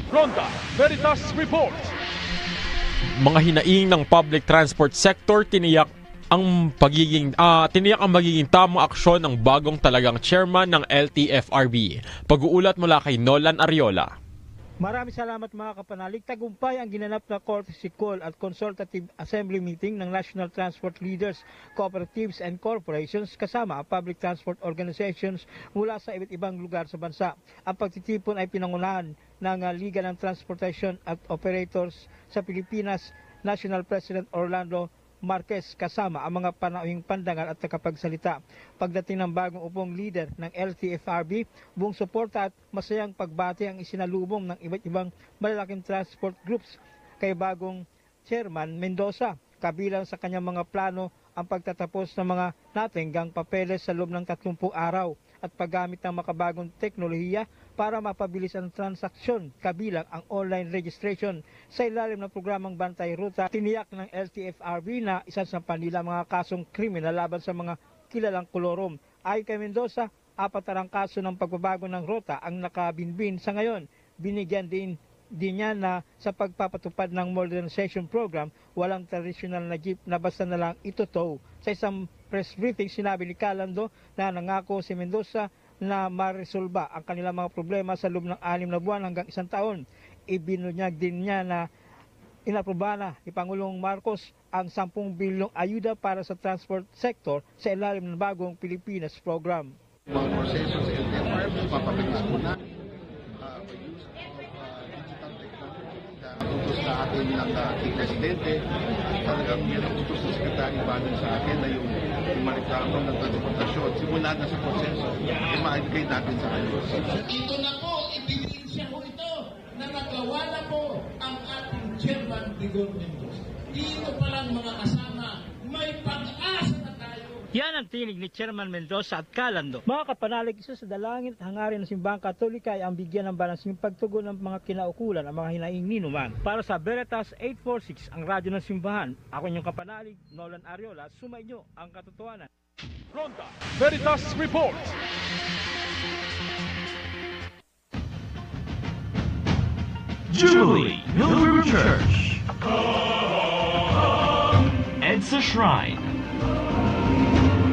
Ronda Veritas Report. Mga hinaing ng public transport sector tiniyak ang magiging tamang aksyon ng bagong talagang chairman ng LTFRB. Pag-uulat mula kay Nolan Ariola. Maraming salamat mga kapanalig. Tagumpay ang ginanap na courtesy call at consultative assembly meeting ng National Transport Leaders, Cooperatives and Corporations kasama ang public transport organizations mula sa iba't ibang lugar sa bansa. Ang pagtitipon ay pinangunahan ng Liga ng Transportation at Operators sa Pilipinas, National President Orlando Marquez kasama ang mga panauhing pandangal at nakapagsalita. Pagdating ng bagong upong leader ng LTFRB, buong suporta at masayang pagbati ang isinalubong ng iba't ibang malalaking transport groups kay bagong chairman Mendoza. Kabilang sa kanyang mga plano ang pagtatapos ng mga natenggang papeles sa loob ng 30 araw at paggamit ng makabagong teknolohiya para mapabilis ang transaksyon, kabilang ang online registration sa ilalim ng programang Bantay Ruta. Tiniyak ng LTFRB na isa sa panila mga kasong kriminal laban sa mga kilalang kolorom. Ayon kay Mendoza, 4 kaso ng pagbabago ng ruta ang nakabinbin sa ngayon. Binigyan din niya na sa pagpapatupad ng modernization program, walang traditional na jeep na basta na lang itotow. Sa isang press briefing, sinabi ni Calando na nangako si Mendoza na maresolba ang kanilang mga problema sa loob ng 6 na buwan hanggang 1 taon. Ibinunyag din niya na inaprobahan na ni Pangulong Marcos ang 10 bilyong ayuda para sa transport sector sa ilalim ng bagong Pilipinas program. Mga proseso sa LTFRB, papabilis mo na by use of digital technology na utos na atin ng ating presidente at talagang yan ang utos ng Secretary Banon sa akin na yung mareklamo ng transportasyon. Simula na sa proseso, maibigay natin sa kanila. Ito na po, ebidensya ko ito na nagawa na po ang ating chairman Vigor Mendoza. Dito palang mga kasama, may pag-asa na tayo. Yan ang tinig ni Chairman Mendoza at Calando. Mga kapanalig, isa sa dalangin at hangarin ng simbahang Katolika ay ang bigyan ng balansing pagtugon ng mga kinaukulan ang mga hinaing ninuman. Para sa Veritas 846, ang radyo ng simbahan, ako inyong kapanalig, Nolan Ariola, sumainyo ang katotohanan. Ronda Veritas Report. Jubilee Mill River Church, EDSA Shrine,